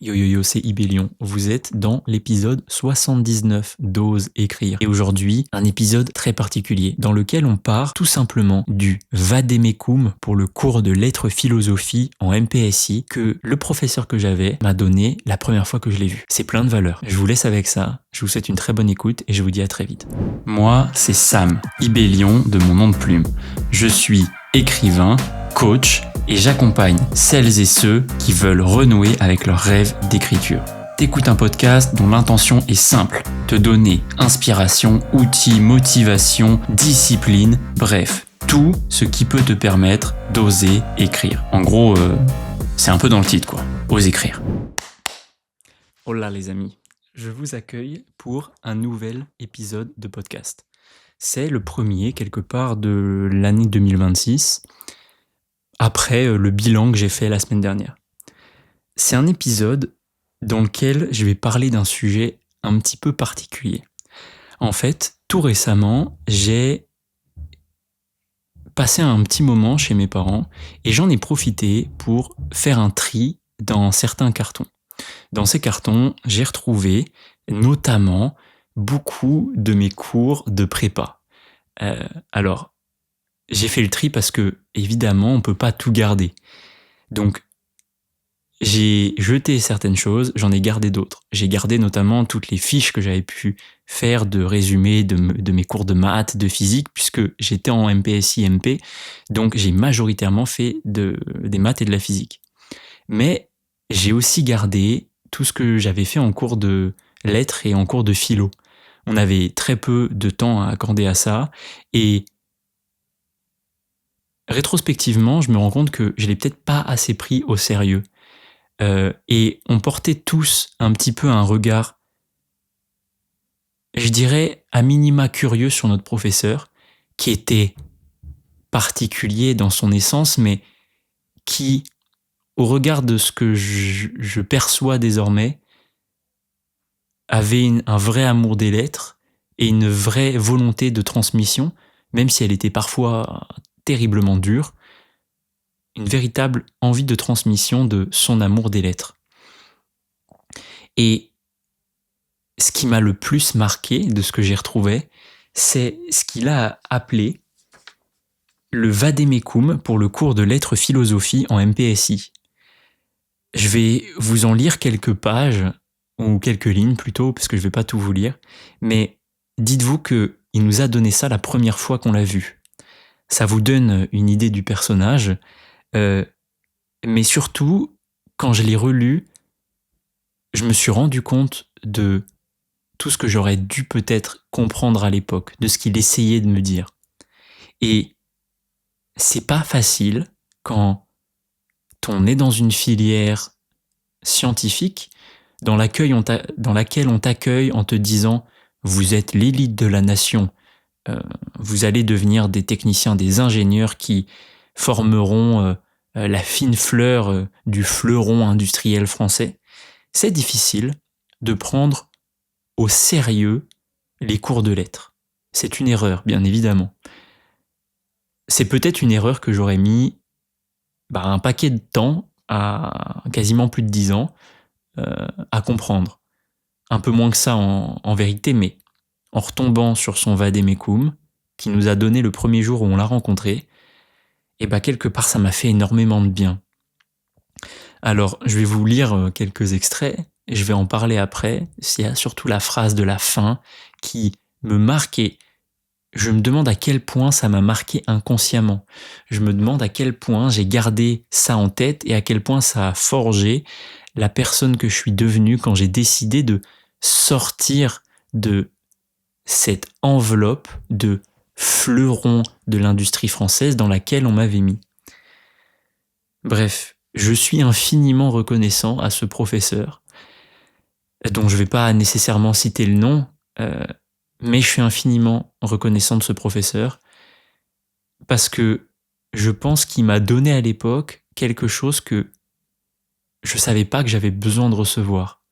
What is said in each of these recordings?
Yo yo yo, c'est Ibélion. Vous êtes dans l'épisode 79 d'Ose écrire. Et aujourd'hui, un épisode très particulier dans lequel on part tout simplement du vademecum pour le cours de lettres philosophie en MPSI que le professeur que j'avais m'a donné la première fois que je l'ai vu. C'est plein de valeurs. Je vous laisse avec ça. Je vous souhaite une très bonne écoute et je vous dis à très vite. Moi, c'est Sam, Ibélion de mon nom de plume. Je suis écrivain, coach et j'accompagne celles et ceux qui veulent renouer avec leur rêve d'écriture. T'écoutes un podcast dont l'intention est simple, te donner inspiration, outils, motivation, discipline, bref, tout ce qui peut te permettre d'oser écrire. En gros, c'est un peu dans le titre quoi, ose écrire. Oh là les amis, je vous accueille pour un nouvel épisode de podcast. C'est le premier quelque part de l'année 2026. Après le bilan que j'ai fait la semaine dernière. C'est un épisode dans lequel je vais parler d'un sujet un petit peu particulier. En fait, tout récemment, j'ai passé un petit moment chez mes parents et j'en ai profité pour faire un tri dans certains cartons. Dans ces cartons, j'ai retrouvé notamment beaucoup de mes cours de prépa. Alors, j'ai fait le tri parce que, évidemment, on peut pas tout garder. Donc, j'ai jeté certaines choses, j'en ai gardé d'autres. J'ai gardé notamment toutes les fiches que j'avais pu faire de résumé de mes cours de maths, de physique, puisque j'étais en MPSI MP, donc j'ai majoritairement fait des maths et de la physique. Mais j'ai aussi gardé tout ce que j'avais fait en cours de lettres et en cours de philo. On avait très peu de temps à accorder à ça, et rétrospectivement, je me rends compte que je l'ai peut-être pas assez pris au sérieux. Et on portait tous un petit peu un regard, je dirais, à minima curieux sur notre professeur, qui était particulier dans son essence, mais qui, au regard de ce que je perçois désormais, avait un vrai amour des lettres et une vraie volonté de transmission, même si elle était parfois terriblement dure, une véritable envie de transmission de son amour des lettres. Et ce qui m'a le plus marqué de ce que j'ai retrouvé, c'est ce qu'il a appelé le vademecum pour le cours de lettres philosophie en MPSI. Je vais vous en lire quelques pages, ou quelques lignes plutôt, parce que je ne vais pas tout vous lire, mais dites-vous qu'il nous a donné ça la première fois qu'on l'a vu. Ça vous donne une idée du personnage, mais surtout, quand je l'ai relu, je me suis rendu compte de tout ce que j'aurais dû peut-être comprendre à l'époque, de ce qu'il essayait de me dire. Et c'est pas facile quand on est dans une filière scientifique dans laquelle on t'accueille en te disant « vous êtes l'élite de la nation, vous allez devenir des techniciens, des ingénieurs qui formeront la fine fleur du fleuron industriel français », c'est difficile de prendre au sérieux les cours de lettres. C'est une erreur, bien évidemment. C'est peut-être une erreur que j'aurais mis un paquet de temps, à quasiment plus de 10 ans, à comprendre. Un peu moins que ça en vérité, mais en retombant sur son vademecum, qui nous a donné le premier jour où on l'a rencontré, et quelque part ça m'a fait énormément de bien. Alors, je vais vous lire quelques extraits, et je vais en parler après. Il y a surtout la phrase de la fin qui me marque et je me demande à quel point ça m'a marqué inconsciemment. Je me demande à quel point j'ai gardé ça en tête et à quel point ça a forgé la personne que je suis devenue quand j'ai décidé de sortir de cette enveloppe de fleuron de l'industrie française dans laquelle on m'avait mis. Bref, je suis infiniment reconnaissant à ce professeur, dont je ne vais pas nécessairement citer le nom, mais je suis infiniment reconnaissant de ce professeur parce que je pense qu'il m'a donné à l'époque quelque chose que je ne savais pas que j'avais besoin de recevoir,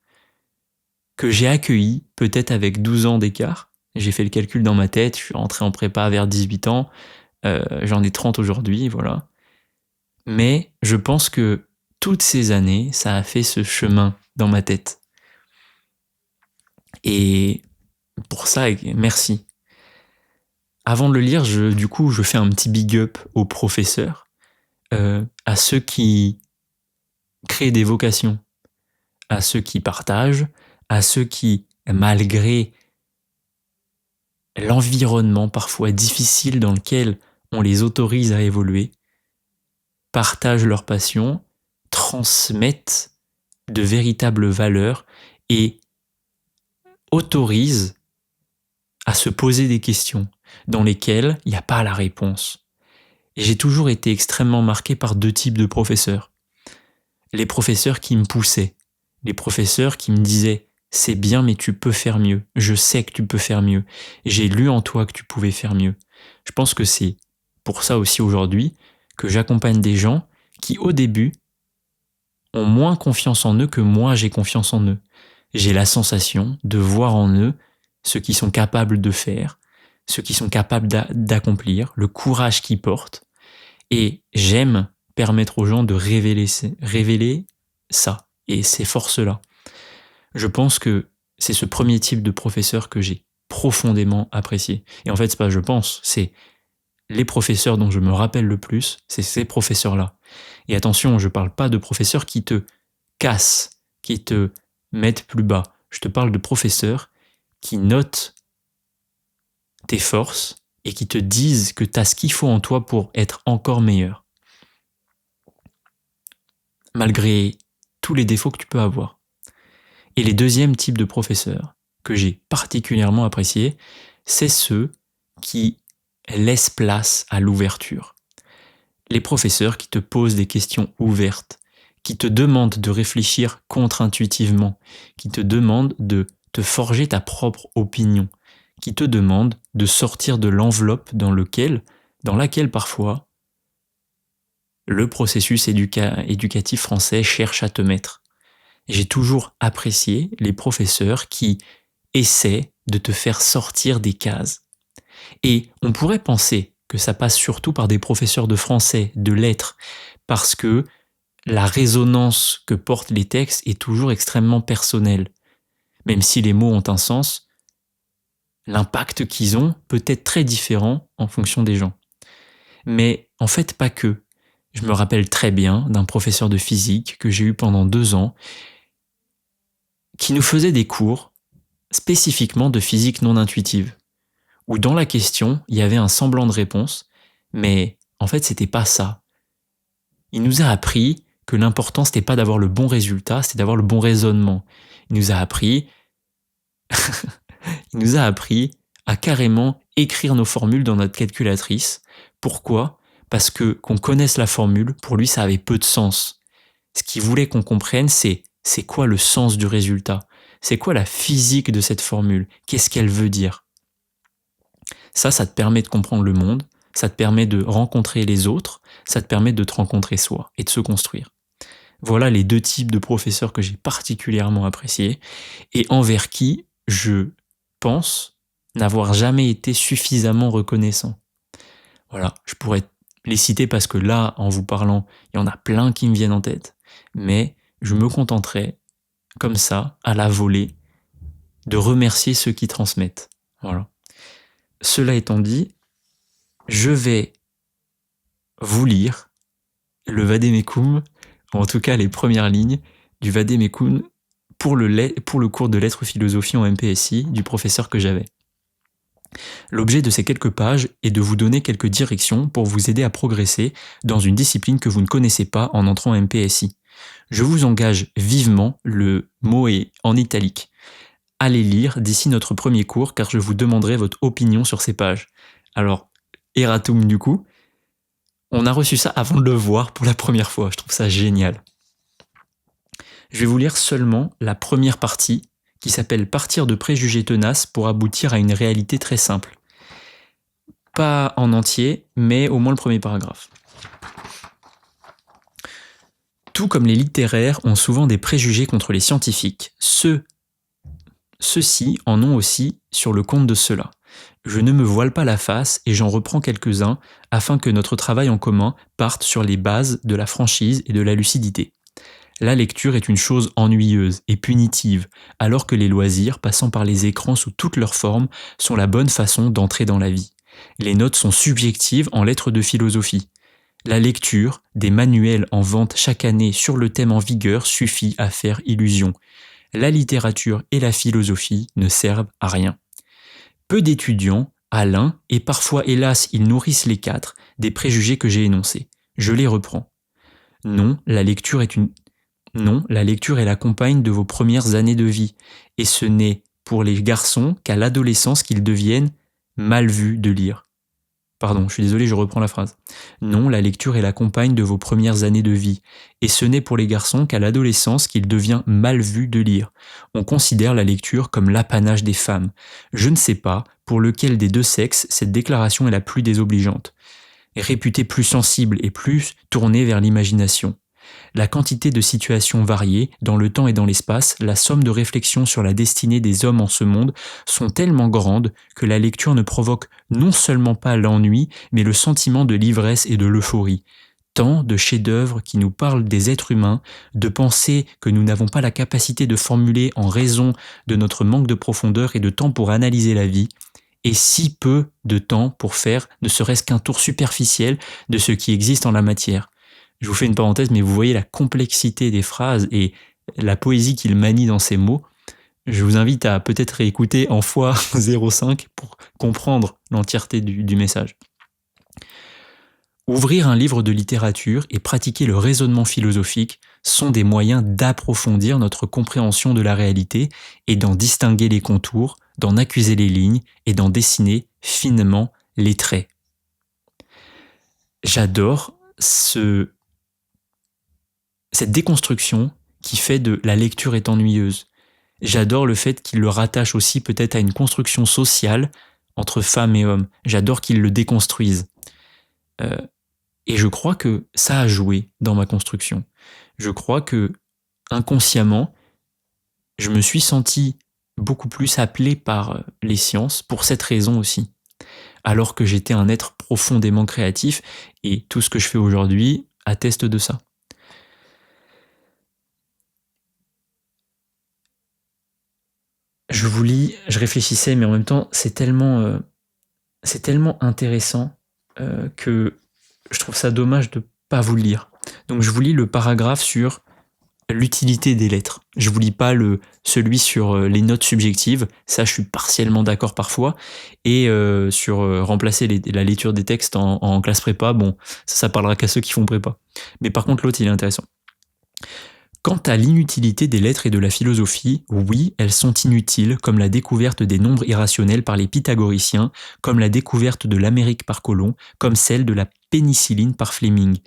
que j'ai accueilli peut-être avec 12 ans d'écart. J'ai fait le calcul dans ma tête, je suis rentré en prépa vers 18 ans, j'en ai 30 aujourd'hui, voilà. Mais je pense que toutes ces années, ça a fait ce chemin dans ma tête. Et pour ça, merci. Avant de le lire, je fais un petit big up aux professeurs, à ceux qui créent des vocations, à ceux qui partagent, à ceux qui, malgré l'environnement parfois difficile dans lequel on les autorise à évoluer, partagent leur passion, transmettent de véritables valeurs et autorisent à se poser des questions dans lesquelles il n'y a pas la réponse. Et j'ai toujours été extrêmement marqué par 2 types de professeurs. Les professeurs qui me poussaient, les professeurs qui me disaient « c'est bien mais tu peux faire mieux, je sais que tu peux faire mieux, j'ai lu en toi que tu pouvais faire mieux ». Je pense que c'est pour ça aussi aujourd'hui que j'accompagne des gens qui au début ont moins confiance en eux que moi j'ai confiance en eux. J'ai la sensation de voir en eux ce qu'ils sont capables de faire, ce qu'ils sont capables d'accomplir, le courage qu'ils portent. Et j'aime permettre aux gens de révéler ça et ces forces-là. Je pense que c'est ce premier type de professeur que j'ai profondément apprécié. Et en fait, c'est pas je pense, c'est les professeurs dont je me rappelle le plus, c'est ces professeurs-là. Et attention, je parle pas de professeurs qui te cassent, qui te mettent plus bas. Je te parle de professeurs qui notent tes forces et qui te disent que tu as ce qu'il faut en toi pour être encore meilleur. Malgré tous les défauts que tu peux avoir. Et les deuxièmes types de professeurs que j'ai particulièrement appréciés, c'est ceux qui laissent place à l'ouverture. Les professeurs qui te posent des questions ouvertes, qui te demandent de réfléchir contre-intuitivement, qui te demandent de te forger ta propre opinion, qui te demandent de sortir de l'enveloppe dans laquelle parfois le processus éducatif français cherche à te mettre. J'ai toujours apprécié les professeurs qui essaient de te faire sortir des cases. Et on pourrait penser que ça passe surtout par des professeurs de français, de lettres, parce que la résonance que portent les textes est toujours extrêmement personnelle. Même si les mots ont un sens, l'impact qu'ils ont peut être très différent en fonction des gens. Mais en fait, pas que. Je me rappelle très bien d'un professeur de physique que j'ai eu pendant 2 ans qui nous faisait des cours spécifiquement de physique non intuitive, où dans la question, il y avait un semblant de réponse, mais en fait, c'était pas ça. Il nous a appris que l'important, c'était pas d'avoir le bon résultat, c'était d'avoir le bon raisonnement. Il nous a appris à carrément écrire nos formules dans notre calculatrice. Pourquoi ? Parce que qu'on connaisse la formule, pour lui, ça avait peu de sens. Ce qu'il voulait qu'on comprenne, c'est quoi le sens du résultat ? C'est quoi la physique de cette formule ? Qu'est-ce qu'elle veut dire ? Ça te permet de comprendre le monde, ça te permet de rencontrer les autres, ça te permet de te rencontrer soi et de se construire. Voilà les 2 types de professeurs que j'ai particulièrement appréciés et envers qui je pense n'avoir jamais été suffisamment reconnaissant. Voilà, je pourrais les citer parce que là, en vous parlant, il y en a plein qui me viennent en tête, mais je me contenterai, comme ça, à la volée, de remercier ceux qui transmettent. Voilà. Cela étant dit, je vais vous lire le Vademecum, en tout cas les premières lignes du Vademecum pour le cours de lettres philosophie en MPSI du professeur que j'avais. L'objet de ces quelques pages est de vous donner quelques directions pour vous aider à progresser dans une discipline que vous ne connaissez pas en entrant en MPSI. Je vous engage vivement, le mot est en italique, à les lire d'ici notre premier cours car je vous demanderai votre opinion sur ces pages. Alors, erratum du coup, on a reçu ça avant de le voir pour la première fois, je trouve ça génial. Je vais vous lire seulement la première partie qui s'appelle « Partir de préjugés tenaces pour aboutir à une réalité très simple ». Pas en entier, mais au moins le premier paragraphe. Tout comme les littéraires ont souvent des préjugés contre les scientifiques, ceux-ci en ont aussi sur le compte de cela. Je ne me voile pas la face et j'en reprends quelques-uns afin que notre travail en commun parte sur les bases de la franchise et de la lucidité. La lecture est une chose ennuyeuse et punitive, alors que les loisirs, passant par les écrans sous toutes leurs formes, sont la bonne façon d'entrer dans la vie. Les notes sont subjectives en lettres de philosophie. La lecture, des manuels en vente chaque année sur le thème en vigueur suffit à faire illusion. La littérature et la philosophie ne servent à rien. Peu d'étudiants, à l'un, et parfois hélas ils nourrissent les quatre, des préjugés que j'ai énoncés. Je les reprends. Non, la lecture est la compagne de vos premières années de vie, et ce n'est pour les garçons qu'à l'adolescence qu'ils deviennent mal vus de lire. Pardon, je suis désolé, je reprends la phrase. Non, la lecture est la compagne de vos premières années de vie, et ce n'est pour les garçons qu'à l'adolescence qu'il devient mal vu de lire. On considère la lecture comme l'apanage des femmes. Je ne sais pas pour lequel des deux sexes cette déclaration est la plus désobligeante. Réputée plus sensible et plus tournée vers l'imagination. La quantité de situations variées, dans le temps et dans l'espace, la somme de réflexions sur la destinée des hommes en ce monde sont tellement grandes que la lecture ne provoque non seulement pas l'ennui, mais le sentiment de l'ivresse et de l'euphorie. Tant de chefs-d'œuvre qui nous parlent des êtres humains, de pensées que nous n'avons pas la capacité de formuler en raison de notre manque de profondeur et de temps pour analyser la vie, et si peu de temps pour faire ne serait-ce qu'un tour superficiel de ce qui existe en la matière. Je vous fais une parenthèse, mais vous voyez la complexité des phrases et la poésie qu'il manie dans ces mots. Je vous invite à peut-être réécouter en x0,5 pour comprendre l'entièreté du message. Ouvrir un livre de littérature et pratiquer le raisonnement philosophique sont des moyens d'approfondir notre compréhension de la réalité et d'en distinguer les contours, d'en accuser les lignes et d'en dessiner finement les traits. J'adore cette déconstruction qui fait de la lecture est ennuyeuse. J'adore le fait qu'il le rattache aussi peut-être à une construction sociale entre femmes et hommes. J'adore qu'il le déconstruise. Et je crois que ça a joué dans ma construction. Je crois que, inconsciemment, je me suis senti beaucoup plus appelé par les sciences pour cette raison aussi. Alors que j'étais un être profondément créatif et tout ce que je fais aujourd'hui atteste de ça. Je vous lis, je réfléchissais, mais en même temps, c'est tellement intéressant que je trouve ça dommage de ne pas vous le lire. Donc je vous lis le paragraphe sur l'utilité des lettres. Je vous lis pas celui sur les notes subjectives, ça je suis partiellement d'accord parfois, et sur remplacer la lecture des textes en classe prépa, bon, ça parlera qu'à ceux qui font prépa. Mais par contre l'autre il est intéressant. Quant à l'inutilité des lettres et de la philosophie, oui, elles sont inutiles, comme la découverte des nombres irrationnels par les pythagoriciens, comme la découverte de l'Amérique par Colomb, comme celle de la pénicilline par Fleming.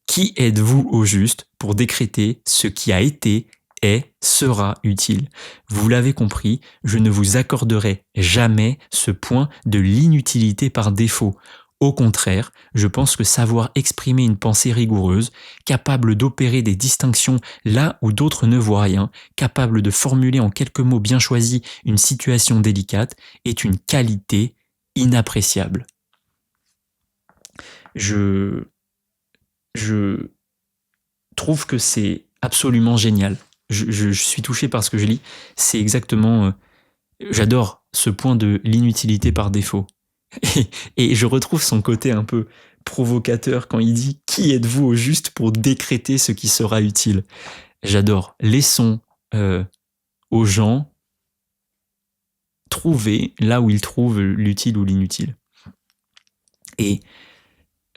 Qui êtes-vous au juste pour décréter ce qui a été, est, sera utile? Vous l'avez compris, je ne vous accorderai jamais ce point de l'inutilité par défaut. Au contraire, je pense que savoir exprimer une pensée rigoureuse, capable d'opérer des distinctions là où d'autres ne voient rien, capable de formuler en quelques mots bien choisis une situation délicate, est une qualité inappréciable. Je trouve que c'est absolument génial. Je suis touché par ce que je lis. C'est exactement... j'adore ce point de l'inutilité par défaut. Et je retrouve son côté un peu provocateur quand il dit « Qui êtes-vous au juste pour décréter ce qui sera utile ?» J'adore. Laissons aux gens trouver là où ils trouvent l'utile ou l'inutile. Et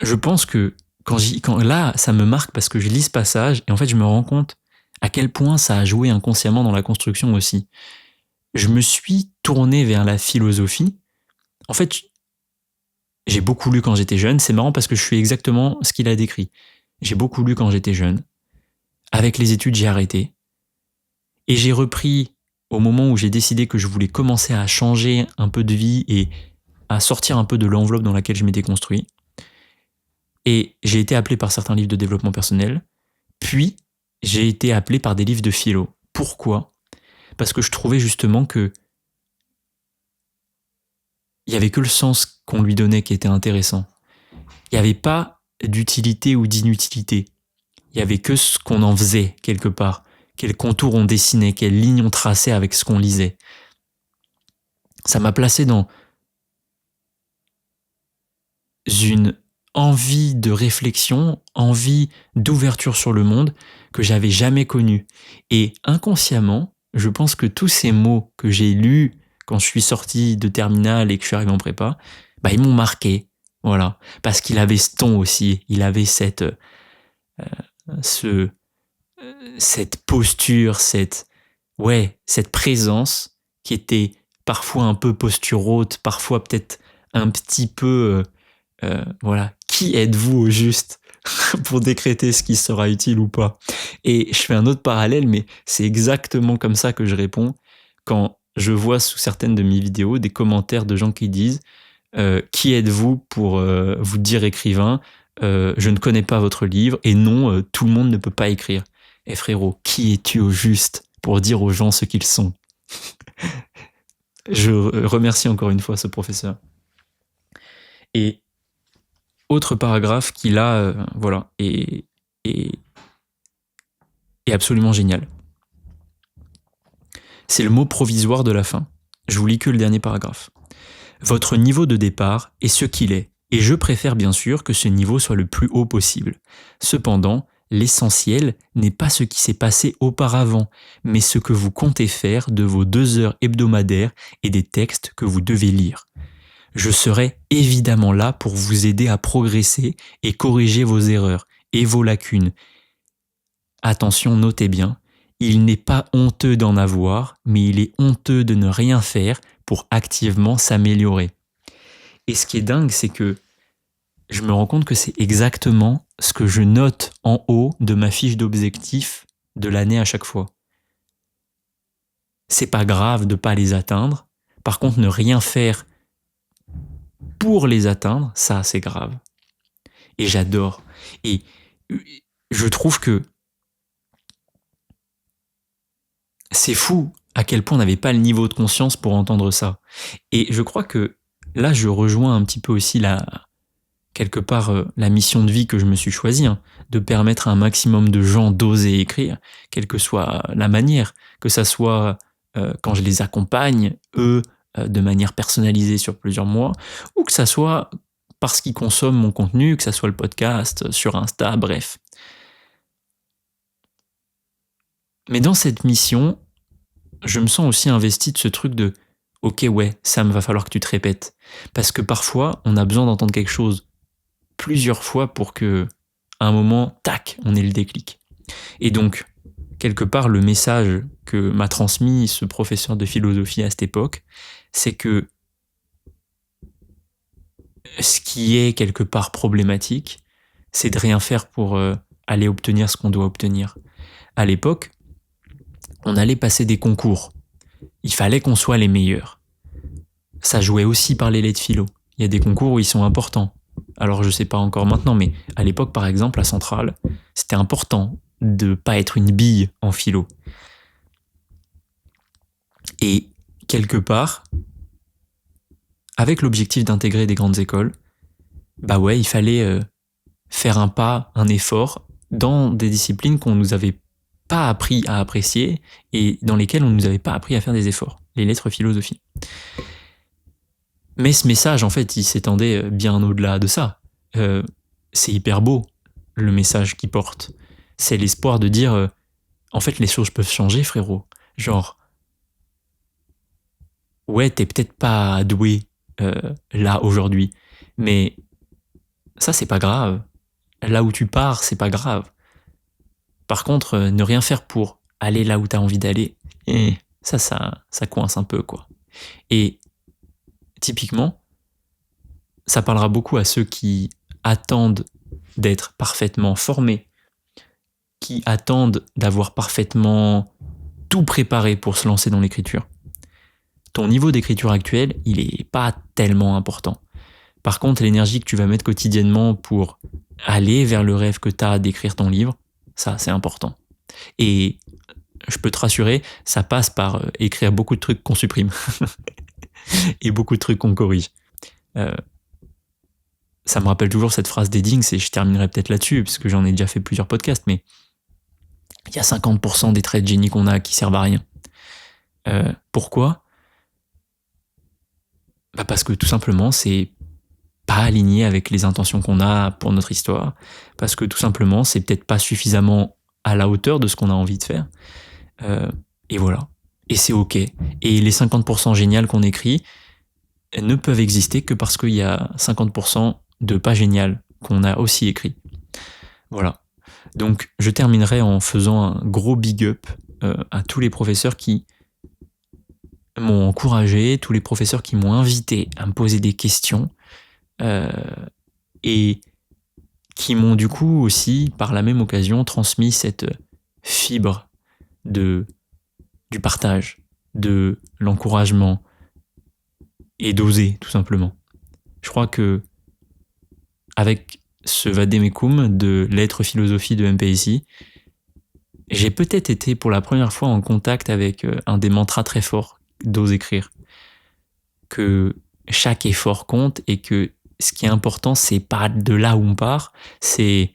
je pense que quand là, ça me marque parce que je lis ce passage et en fait, je me rends compte à quel point ça a joué inconsciemment dans la construction aussi. Je me suis tourné vers la philosophie. En fait, j'ai beaucoup lu quand j'étais jeune. C'est marrant parce que je suis exactement ce qu'il a décrit. J'ai beaucoup lu quand j'étais jeune. Avec les études, j'ai arrêté. Et j'ai repris au moment où j'ai décidé que je voulais commencer à changer un peu de vie et à sortir un peu de l'enveloppe dans laquelle je m'étais construit. Et j'ai été appelé par certains livres de développement personnel. Puis, j'ai été appelé par des livres de philo. Pourquoi ? Parce que je trouvais justement que il n'y avait que le sens qu'on lui donnait qui était intéressant. Il n'y avait pas d'utilité ou d'inutilité. Il y avait que ce qu'on en faisait quelque part, quels contours on dessinait, quelles lignes on traçait avec ce qu'on lisait. Ça m'a placé dans une envie de réflexion, envie d'ouverture sur le monde que j'avais jamais connue. Et inconsciemment, je pense que tous ces mots que j'ai lus quand je suis sorti de terminale et que je suis arrivé en prépa, bah, ils m'ont marqué. Voilà. Parce qu'il avait ce ton aussi. Il avait cette posture, cette présence qui était parfois un peu posture haute, parfois peut-être un petit peu, voilà, qui êtes-vous au juste pour décréter ce qui sera utile ou pas. Et je fais un autre parallèle, mais c'est exactement comme ça que je réponds quand je vois sous certaines de mes vidéos des commentaires de gens qui disent qui êtes-vous pour vous dire écrivain, je ne connais pas votre livre, et non, tout le monde ne peut pas écrire. Et frérot, qui es-tu au juste pour dire aux gens ce qu'ils sont? Je remercie encore une fois ce professeur. Et autre paragraphe qui là, voilà, est absolument génial. C'est le mot provisoire de la fin. Je vous lis que le dernier paragraphe. Votre niveau de départ est ce qu'il est, et je préfère bien sûr que ce niveau soit le plus haut possible. Cependant, l'essentiel n'est pas ce qui s'est passé auparavant, mais ce que vous comptez faire de vos 2 heures hebdomadaires et des textes que vous devez lire. Je serai évidemment là pour vous aider à progresser et corriger vos erreurs et vos lacunes. Attention, notez bien, il n'est pas honteux d'en avoir, mais il est honteux de ne rien faire pour activement s'améliorer. Et ce qui est dingue, c'est que je me rends compte que c'est exactement ce que je note en haut de ma fiche d'objectifs de l'année à chaque fois. C'est pas grave de pas les atteindre. Par contre, ne rien faire pour les atteindre, ça c'est grave. Et j'adore. Et je trouve que c'est fou à quel point on n'avait pas le niveau de conscience pour entendre ça. Et je crois que là, je rejoins un petit peu aussi quelque part la mission de vie que je me suis choisie, de permettre à un maximum de gens d'oser écrire, quelle que soit la manière, que ça soit quand je les accompagne, eux, de manière personnalisée sur plusieurs mois, ou que ça soit parce qu'ils consomment mon contenu, que ça soit le podcast, sur Insta, bref. Mais dans cette mission, je me sens aussi investi de ce truc de « Ok, ouais, Sam, va falloir que tu te répètes ». Parce que parfois, on a besoin d'entendre quelque chose plusieurs fois pour que, à un moment, tac, on ait le déclic. Et donc, quelque part, le message que m'a transmis ce professeur de philosophie à cette époque, c'est que ce qui est quelque part problématique, c'est de rien faire pour aller obtenir ce qu'on doit obtenir. À l'époque, on allait passer des concours. Il fallait qu'on soit les meilleurs. Ça jouait aussi par les lettres philo. Il y a des concours où ils sont importants. Alors je sais pas encore maintenant, mais à l'époque, par exemple, à Centrale, c'était important de pas être une bille en philo. Et quelque part, avec l'objectif d'intégrer des grandes écoles, bah ouais, il fallait faire un pas, un effort dans des disciplines qu'on nous avait pas appris à apprécier et dans lesquelles on nous avait pas appris à faire des efforts, les lettres philosophie. Mais ce message, en fait, il s'étendait bien au-delà de ça. C'est hyper beau, le message qu'il porte. C'est l'espoir de dire, en fait, les choses peuvent changer, frérot. Genre, ouais, t'es peut-être pas doué là, aujourd'hui, mais ça, c'est pas grave. Là où tu pars, c'est pas grave. Par contre, ne rien faire pour aller là où t'as envie d'aller, ça coince un peu, quoi. Et typiquement, ça parlera beaucoup à ceux qui attendent d'être parfaitement formés, qui attendent d'avoir parfaitement tout préparé pour se lancer dans l'écriture. Ton niveau d'écriture actuel, il est pas tellement important. Par contre, l'énergie que tu vas mettre quotidiennement pour aller vers le rêve que tu as d'écrire ton livre, ça, c'est important. Et je peux te rassurer, ça passe par écrire beaucoup de trucs qu'on supprime et beaucoup de trucs qu'on corrige. ça me rappelle toujours cette phrase d'Eddings, et je terminerai peut-être là-dessus, parce que j'en ai déjà fait plusieurs podcasts, mais il y a 50% des traits de génie qu'on a qui servent à rien. Pourquoi ? Parce que tout simplement, c'est pas aligné avec les intentions qu'on a pour notre histoire, parce que tout simplement, c'est peut-être pas suffisamment à la hauteur de ce qu'on a envie de faire. Et voilà. Et c'est ok. Et les 50% géniales qu'on écrit ne peuvent exister que parce qu'il y a 50% de pas génial qu'on a aussi écrit. Voilà. Donc, je terminerai en faisant un gros big up à tous les professeurs qui m'ont encouragé, tous les professeurs qui m'ont invité à me poser des questions et qui m'ont du coup aussi, par la même occasion, transmis cette fibre du partage, de l'encouragement et d'oser, tout simplement. Je crois que avec ce vademecum de lettres philosophie de MPSI, j'ai peut-être été pour la première fois en contact avec un des mantras très forts d'ose écrire. Que chaque effort compte et que ce qui est important, c'est pas de là où on part, c'est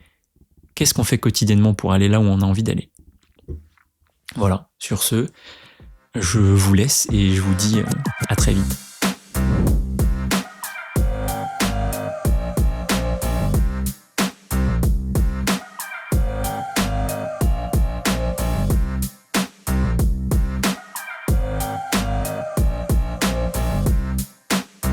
qu'est-ce qu'on fait quotidiennement pour aller là où on a envie d'aller. Voilà, sur ce, je vous laisse et je vous dis à très vite.